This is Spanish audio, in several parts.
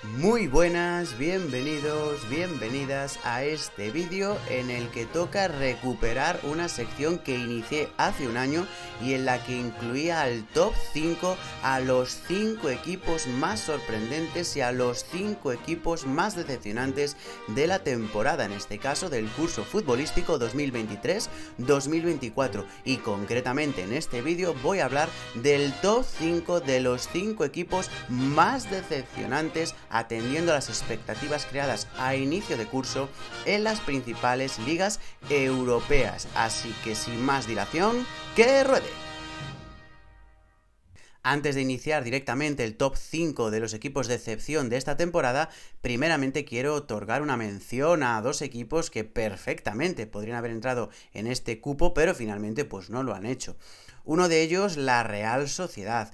Muy buenas, bienvenidos, bienvenidas a este vídeo en el que toca recuperar una sección que inicié hace un año y en la que incluía al top 5 a los 5 equipos más sorprendentes y a los 5 equipos más decepcionantes de la temporada, en este caso del curso futbolístico 2023-2024, y concretamente en este vídeo voy a hablar del top 5 de los 5 equipos más decepcionantes atendiendo a las expectativas creadas a inicio de curso en las principales ligas europeas. Así que sin más dilación, ¡que ruede! Antes de iniciar directamente el top 5 de los equipos de excepción de esta temporada, primeramente quiero otorgar una mención a dos equipos que perfectamente podrían haber entrado en este cupo, pero finalmente pues no lo han hecho. Uno de ellos, la Real Sociedad,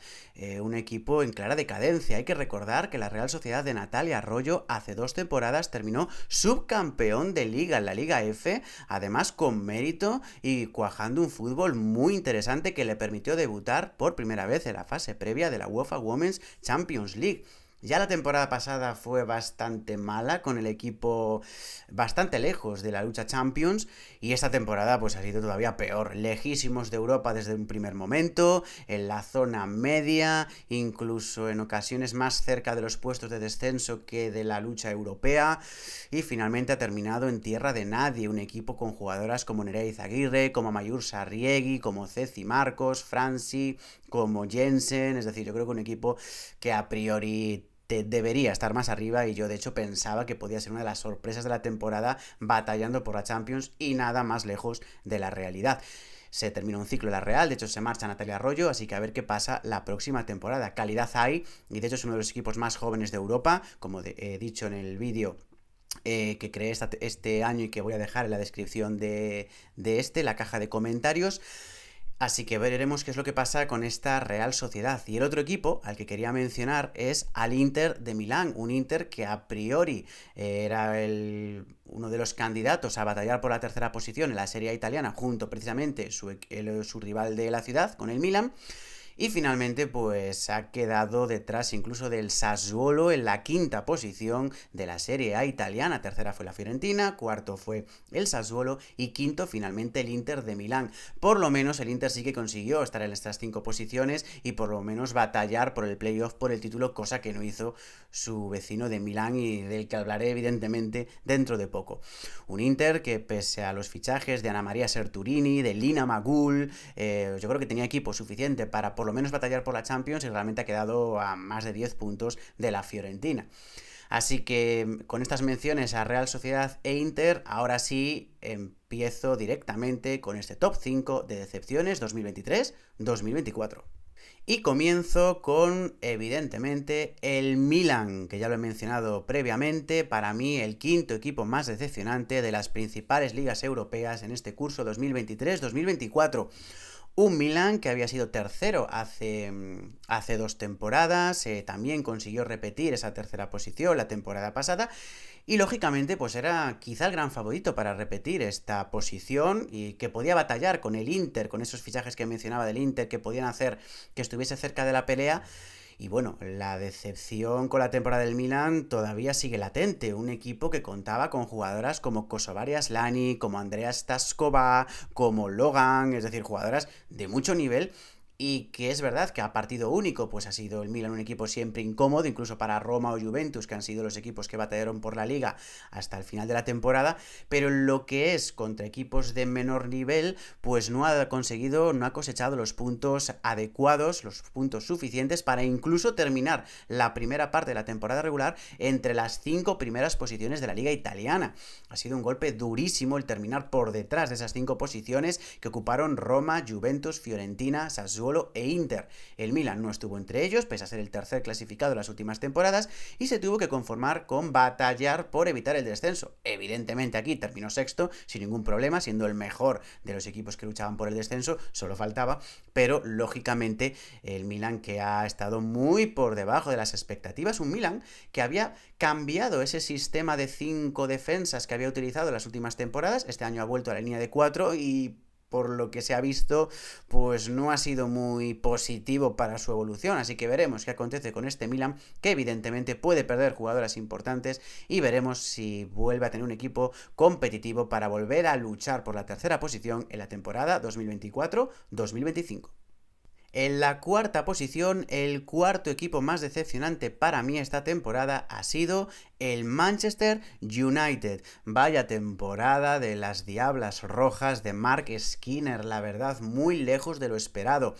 un equipo en clara decadencia. Hay que recordar que la Real Sociedad de Natalia Arroyo hace 2 temporadas terminó subcampeón de liga en la Liga F, además con mérito y cuajando un fútbol muy interesante que le permitió debutar por primera vez en la fase previa de la UEFA Women's Champions League. Ya la temporada pasada fue bastante mala, con el equipo bastante lejos de la lucha Champions, y esta temporada pues ha sido todavía peor, lejísimos de Europa desde un primer momento, en la zona media, incluso en ocasiones más cerca de los puestos de descenso que de la lucha europea, y finalmente ha terminado en tierra de nadie, un equipo con jugadoras como Nerea Izaguirre, como Mayur Sarriegui, como Ceci Marcos, Franci, como Jensen. Es decir, yo creo que un equipo que a priori debería estar más arriba, y yo de hecho pensaba que podía ser una de las sorpresas de la temporada batallando por la Champions, y nada más lejos de la realidad. Se terminó un ciclo en la Real, de hecho se marcha Natalia Arroyo, así que a ver qué pasa la próxima temporada. Calidad hay, y de hecho es uno de los equipos más jóvenes de Europa, como he dicho en el vídeo que creé este año y que voy a dejar en la descripción de la caja de comentarios. Así que veremos qué es lo que pasa con esta Real Sociedad. Y el otro equipo al que quería mencionar es al Inter de Milán, un Inter que a priori era uno de los candidatos a batallar por la tercera posición en la Serie A italiana, junto precisamente su rival de la ciudad, con el Milan. Y finalmente pues ha quedado detrás incluso del Sassuolo en la quinta posición de la Serie A italiana. Tercera fue la Fiorentina, cuarto fue el Sassuolo y quinto finalmente el Inter de Milán. Por lo menos el Inter sí que consiguió estar en estas 5 posiciones y por lo menos batallar por el playoff, por el título, cosa que no hizo su vecino de Milán y del que hablaré evidentemente dentro de poco. Un Inter que pese a los fichajes de Ana María Serturini, de Lina Magul, yo creo que tenía equipo suficiente para por lo menos batallar por la Champions, y realmente ha quedado a más de 10 puntos de la Fiorentina. Así que con estas menciones a Real Sociedad e Inter, ahora sí empiezo directamente con este top 5 de decepciones 2023-2024. Y comienzo con, evidentemente, el Milan, que ya lo he mencionado previamente, para mí el quinto equipo más decepcionante de las principales ligas europeas en este curso 2023-2024. Un Milan que había sido tercero hace 2 temporadas, también consiguió repetir esa tercera posición la temporada pasada, y lógicamente pues era quizá el gran favorito para repetir esta posición, y que podía batallar con el Inter, con esos fichajes que mencionaba del Inter que podían hacer que estuviese cerca de la pelea. Y bueno, la decepción con la temporada del Milan todavía sigue latente. Un equipo que contaba con jugadoras como Kosovari Asllani, como Andrea Staskova, como Logan, es decir, jugadoras de mucho nivel. Y que es verdad que a partido único pues ha sido el Milan un equipo siempre incómodo, incluso para Roma o Juventus, que han sido los equipos que batallaron por la liga hasta el final de la temporada, pero lo que es contra equipos de menor nivel pues no ha cosechado los puntos adecuados, los puntos suficientes para incluso terminar la primera parte de la temporada regular entre las 5 primeras posiciones de la liga italiana. Ha sido un golpe durísimo el terminar por detrás de esas 5 posiciones que ocuparon Roma, Juventus, Fiorentina, Sassuolo e Inter. El Milan no estuvo entre ellos, pese a ser el tercer clasificado en las últimas temporadas, y se tuvo que conformar con batallar por evitar el descenso. Evidentemente aquí terminó sexto, sin ningún problema, siendo el mejor de los equipos que luchaban por el descenso, solo faltaba, pero lógicamente el Milan que ha estado muy por debajo de las expectativas, un Milan que había cambiado ese sistema de 5 defensas que había utilizado en las últimas temporadas, este año ha vuelto a la línea de 4 y por lo que se ha visto, pues no ha sido muy positivo para su evolución, así que veremos qué acontece con este Milan, que evidentemente puede perder jugadoras importantes, y veremos si vuelve a tener un equipo competitivo para volver a luchar por la tercera posición en la temporada 2024-2025. En la cuarta posición, el cuarto equipo más decepcionante para mí esta temporada ha sido el Manchester United. Vaya temporada de las Diablas Rojas de Mark Skinner, la verdad, muy lejos de lo esperado.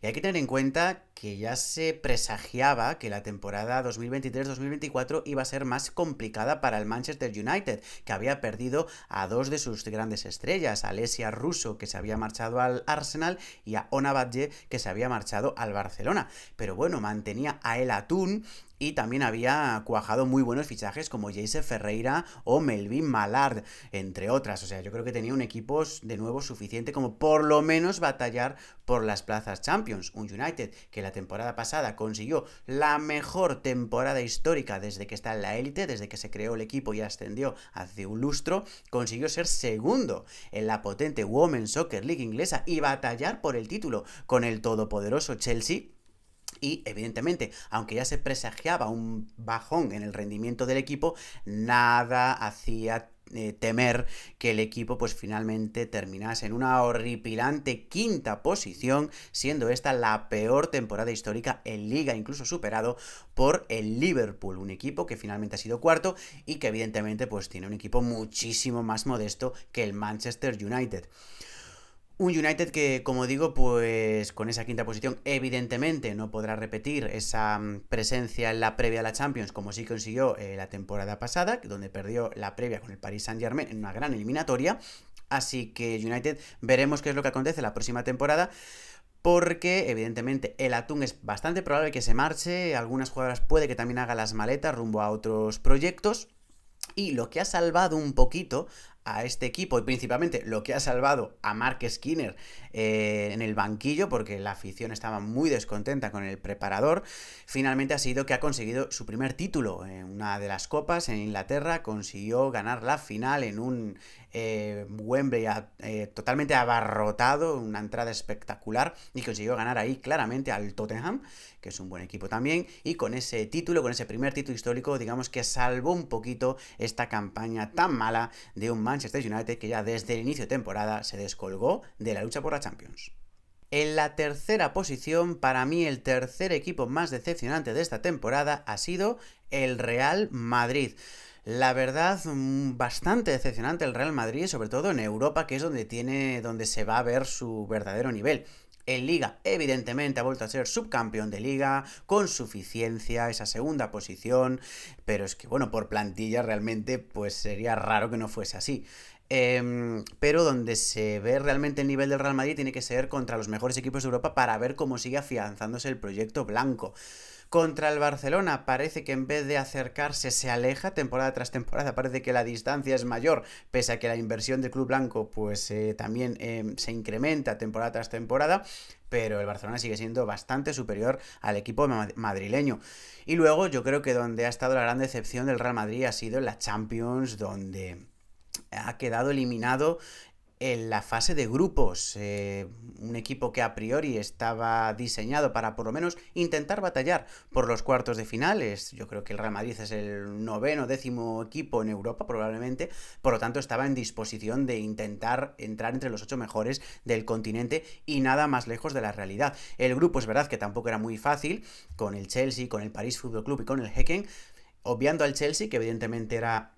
Y hay que tener en cuenta que ya se presagiaba que la temporada 2023-2024 iba a ser más complicada para el Manchester United, que había perdido a dos de sus grandes estrellas, a Alessia Russo, que se había marchado al Arsenal, y a Ona Batlle, que se había marchado al Barcelona. Pero bueno, mantenía a El Atún, y también había cuajado muy buenos fichajes como Jesse Ferreira o Melvin Mallard, entre otras. O sea, yo creo que tenía un equipo de nuevo suficiente como por lo menos batallar por las plazas Champions. Un United que la temporada pasada consiguió la mejor temporada histórica desde que está en la élite, desde que se creó el equipo y ascendió hace un lustro, consiguió ser segundo en la potente Women's Soccer League inglesa y batallar por el título con el todopoderoso Chelsea. Y evidentemente, aunque ya se presagiaba un bajón en el rendimiento del equipo, nada hacía temer que el equipo pues finalmente terminase en una horripilante quinta posición, siendo esta la peor temporada histórica en Liga, incluso superado por el Liverpool, un equipo que finalmente ha sido cuarto y que evidentemente pues tiene un equipo muchísimo más modesto que el Manchester United. Un United que, como digo, pues con esa quinta posición evidentemente no podrá repetir esa presencia en la previa a la Champions como sí consiguió la temporada pasada, donde perdió la previa con el Paris Saint-Germain en una gran eliminatoria. Así que United veremos qué es lo que acontece la próxima temporada, porque evidentemente el Atún es bastante probable que se marche, algunas jugadoras puede que también haga las maletas rumbo a otros proyectos. Y lo que ha salvado un poquito a este equipo, y principalmente lo que ha salvado a Mark Skinner en el banquillo, porque la afición estaba muy descontenta con el preparador, finalmente ha sido que ha conseguido su primer título en una de las copas en Inglaterra, consiguió ganar la final en un Wembley totalmente abarrotado, una entrada espectacular, y consiguió ganar ahí claramente al Tottenham, que es un buen equipo también, y con ese título, con ese primer título histórico, digamos que salvó un poquito esta campaña tan mala de un Manchester United que ya desde el inicio de temporada se descolgó de la lucha por la Champions. En la tercera posición, para mí el tercer equipo más decepcionante de esta temporada ha sido el Real Madrid. La verdad, bastante decepcionante el Real Madrid, sobre todo en Europa, que es donde se va a ver su verdadero nivel. En Liga, evidentemente, ha vuelto a ser subcampeón de Liga, con suficiencia, esa segunda posición, pero es que, bueno, por plantilla realmente, pues sería raro que no fuese así. Pero donde se ve realmente el nivel del Real Madrid tiene que ser contra los mejores equipos de Europa para ver cómo sigue afianzándose el proyecto blanco. Contra el Barcelona parece que en vez de acercarse se aleja temporada tras temporada, parece que la distancia es mayor, pese a que la inversión del club blanco pues también se incrementa temporada tras temporada, pero el Barcelona sigue siendo bastante superior al equipo madrileño. Y luego yo creo que donde ha estado la gran decepción del Real Madrid ha sido en la Champions, donde ha quedado eliminado en la fase de grupos, un equipo que a priori estaba diseñado para por lo menos intentar batallar por los cuartos de finales. Yo creo que el Real Madrid es el noveno, décimo equipo en Europa probablemente, por lo tanto estaba en disposición de intentar entrar entre los 8 mejores del continente y nada más lejos de la realidad. El grupo es verdad que tampoco era muy fácil, con el Chelsea, con el París Fútbol Club y con el Häcken, obviando al Chelsea, que evidentemente era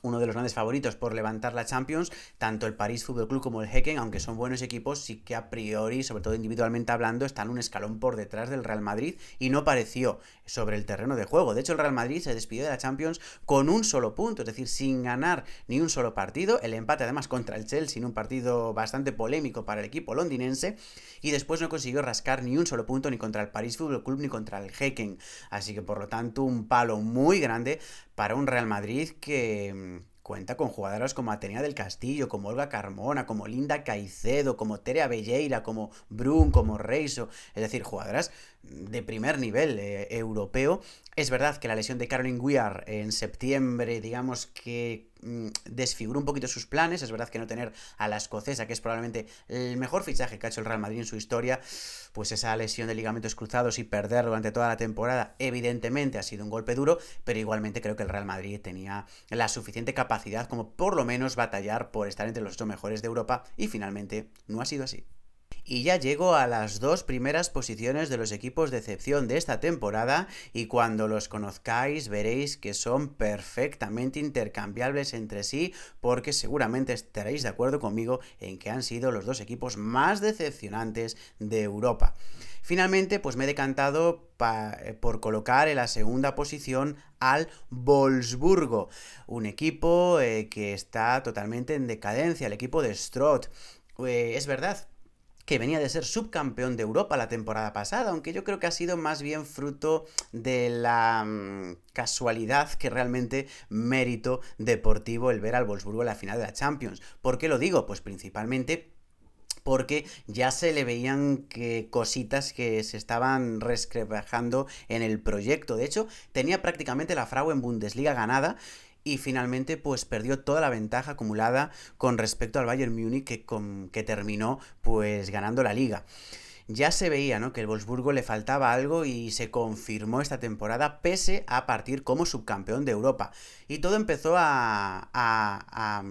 uno de los grandes favoritos por levantar la Champions. Tanto el París Fútbol Club como el Häcken, aunque son buenos equipos, sí que a priori, sobre todo individualmente hablando, están un escalón por detrás del Real Madrid y no pareció sobre el terreno de juego. De hecho, el Real Madrid se despidió de la Champions con un solo punto, es decir, sin ganar ni un solo partido. El empate además contra el Chelsea en un partido bastante polémico para el equipo londinense, y después no consiguió rascar ni un solo punto ni contra el París Fútbol Club ni contra el Häcken. Así que por lo tanto un palo muy grande para un Real Madrid que cuenta con jugadoras como Atenea del Castillo, como Olga Carmona, como Linda Caicedo, como Tere Abelleira, como Brun, como Reiso, es decir, jugadoras de primer nivel europeo, Es verdad que la lesión de Caroline Weir en septiembre, digamos que desfiguró un poquito sus planes. Es verdad que no tener a la escocesa, que es probablemente el mejor fichaje que ha hecho el Real Madrid en su historia, pues esa lesión de ligamentos cruzados y perder durante toda la temporada, evidentemente ha sido un golpe duro, pero igualmente creo que el Real Madrid tenía la suficiente capacidad como por lo menos batallar por estar entre los 8 mejores de Europa, y finalmente no ha sido así. Y ya llego a las dos primeras posiciones de los equipos de excepción de esta temporada, y cuando los conozcáis veréis que son perfectamente intercambiables entre sí, porque seguramente estaréis de acuerdo conmigo en que han sido los dos equipos más decepcionantes de Europa. Finalmente, pues me he decantado por colocar en la segunda posición al Wolfsburgo, un equipo que está totalmente en decadencia, el equipo de Stroot. Es verdad que venía de ser subcampeón de Europa la temporada pasada, aunque yo creo que ha sido más bien fruto de la casualidad que realmente mérito deportivo el ver al Wolfsburgo en la final de la Champions. ¿Por qué lo digo? Pues principalmente porque ya se le veían cositas que se estaban resquebrajando en el proyecto. De hecho, tenía prácticamente la Frauen Bundesliga ganada, y finalmente pues perdió toda la ventaja acumulada con respecto al Bayern Múnich, que terminó pues ganando la liga. Ya se veía, ¿no?, que el Wolfsburgo le faltaba algo, y se confirmó esta temporada pese a partir como subcampeón de Europa. Y todo empezó a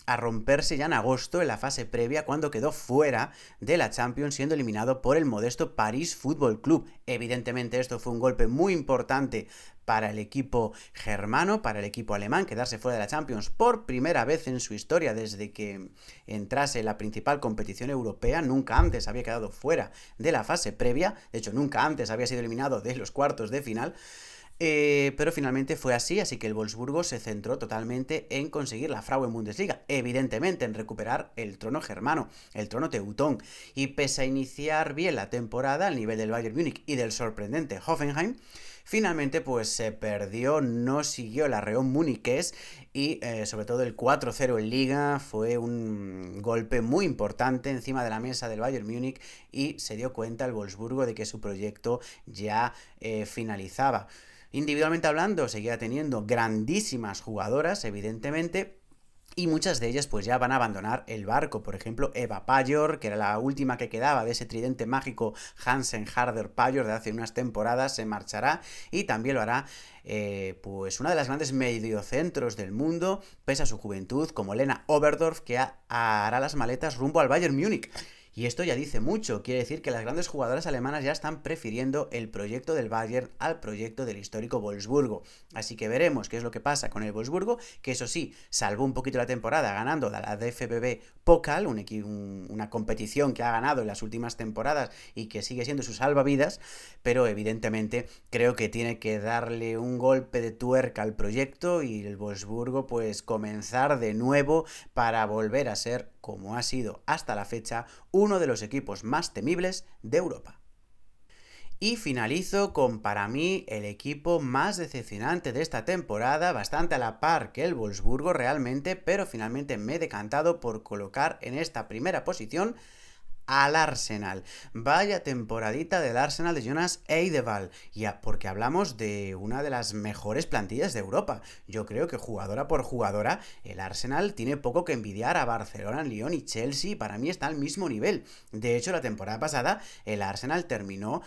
romperse ya en agosto, en la fase previa, cuando quedó fuera de la Champions, siendo eliminado por el modesto París Football Club. Evidentemente esto fue un golpe muy importante para el equipo germano, para el equipo alemán, quedarse fuera de la Champions por primera vez en su historia desde que entrase en la principal competición europea. Nunca antes había quedado fuera de la fase previa, de hecho nunca antes había sido eliminado de los cuartos de final. Pero finalmente fue así que el Wolfsburgo se centró totalmente en conseguir la Frauen Bundesliga, evidentemente en recuperar el trono germano, el trono teutón, y pese a iniciar bien la temporada al nivel del Bayern Múnich y del sorprendente Hoffenheim, finalmente pues se perdió, no siguió el arreón muniqués, y sobre todo el 4-0 en Liga fue un golpe muy importante encima de la mesa del Bayern Múnich, y se dio cuenta el Wolfsburgo de que su proyecto ya finalizaba. Individualmente hablando, seguía teniendo grandísimas jugadoras, evidentemente, y muchas de ellas pues ya van a abandonar el barco. Por ejemplo, Eva Pajor, que era la última que quedaba de ese tridente mágico Hansen, Harder, Pajor de hace unas temporadas, se marchará, y también lo hará pues una de las grandes mediocentros del mundo, pese a su juventud, como Lena Oberdorf, que hará las maletas rumbo al Bayern Múnich. Y esto ya dice mucho, quiere decir que las grandes jugadoras alemanas ya están prefiriendo el proyecto del Bayern al proyecto del histórico Wolfsburgo. Así que veremos qué es lo que pasa con el Wolfsburgo, que eso sí, salvó un poquito la temporada ganando la DFB Pokal, una competición que ha ganado en las últimas temporadas y que sigue siendo su salvavidas, pero evidentemente creo que tiene que darle un golpe de tuerca al proyecto, y el Wolfsburgo pues comenzar de nuevo para volver a ser, como ha sido hasta la fecha, uno de los equipos más temibles de Europa. Y finalizo con, para mí, el equipo más decepcionante de esta temporada, bastante a la par que el Wolfsburgo realmente, pero finalmente me he decantado por colocar en esta primera posición al Arsenal. Vaya temporadita del Arsenal de Jonas Eidevall, porque hablamos de una de las mejores plantillas de Europa. Yo creo que jugadora por jugadora el Arsenal tiene poco que envidiar a Barcelona, Lyon y Chelsea. Para mí está al mismo nivel. De hecho, la temporada pasada el Arsenal terminó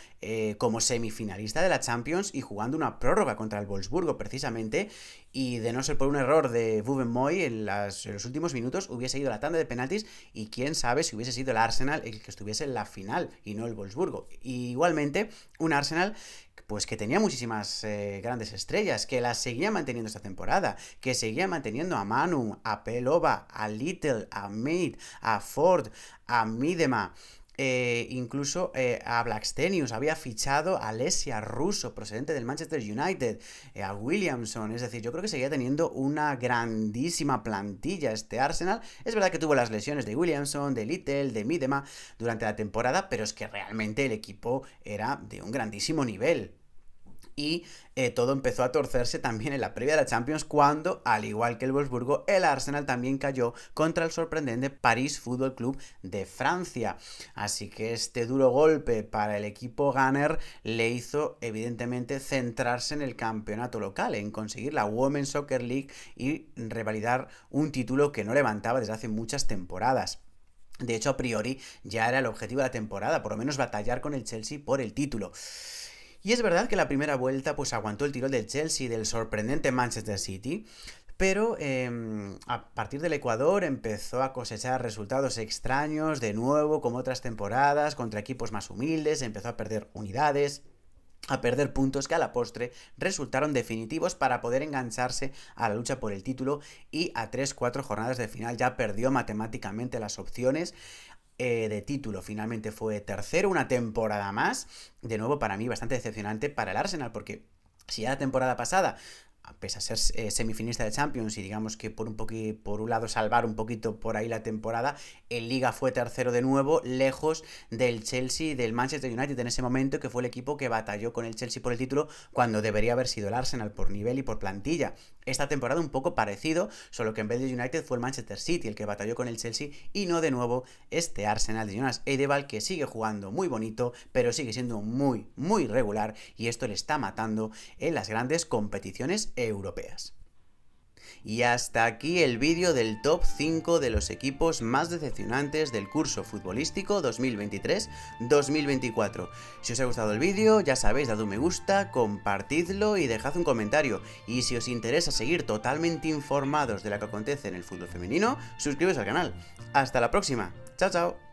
como semifinalista de la Champions y jugando una prórroga contra el Wolfsburgo precisamente, y de no ser por un error de Ruben Moy en los últimos minutos hubiese ido a la tanda de penaltis, y quién sabe si hubiese sido el Arsenal el que estuviese en la final y no el Wolfsburgo. Y igualmente un Arsenal pues que tenía muchísimas grandes estrellas, que las seguía manteniendo esta temporada, que seguía manteniendo a Manu, a Pelova, a Little, a Mead, a Ford, a Midema. Incluso a Blackstenius, había fichado a Lesia Russo, procedente del Manchester United, a Williamson. Es decir, yo creo que seguía teniendo una grandísima plantilla este Arsenal. Es verdad que tuvo las lesiones de Williamson, de Little, de Midema durante la temporada, pero es que realmente el equipo era de un grandísimo nivel. Y todo empezó a torcerse también en la previa de la Champions cuando, al igual que el Wolfsburgo, el Arsenal también cayó contra el sorprendente París Football Club de Francia. Así que este duro golpe para el equipo Gunner le hizo evidentemente centrarse en el campeonato local, en conseguir la Women's Soccer League y revalidar un título que no levantaba desde hace muchas temporadas. De hecho, a priori ya era el objetivo de la temporada, por lo menos batallar con el Chelsea por el título. Y es verdad que la primera vuelta pues aguantó el tirón del Chelsea y del sorprendente Manchester City, pero a partir del Ecuador empezó a cosechar resultados extraños de nuevo, como otras temporadas, contra equipos más humildes, empezó a perder unidades, a perder puntos que a la postre resultaron definitivos para poder engancharse a la lucha por el título, y a 3-4 jornadas de final ya perdió matemáticamente las opciones de título. Finalmente fue tercero una temporada más. De nuevo, para mí bastante decepcionante para el Arsenal, porque si ya la temporada pasada, pese a ser semifinalista de Champions y digamos que por un lado salvar un poquito por ahí la temporada, en Liga fue tercero de nuevo, lejos del Chelsea y del Manchester United en ese momento, que fue el equipo que batalló con el Chelsea por el título cuando debería haber sido el Arsenal por nivel y por plantilla. Esta temporada un poco parecido, solo que en vez de United fue el Manchester City el que batalló con el Chelsea y no de nuevo este Arsenal de Jonas Eidevall, que sigue jugando muy bonito pero sigue siendo muy muy regular, y esto le está matando en las grandes competiciones europeas. Y hasta aquí el vídeo del top 5 de los equipos más decepcionantes del curso futbolístico 2023-2024. Si os ha gustado el vídeo, ya sabéis, dad un me gusta, compartidlo y dejad un comentario. Y si os interesa seguir totalmente informados de lo que acontece en el fútbol femenino, suscribiros al canal. Hasta la próxima. Chao, chao.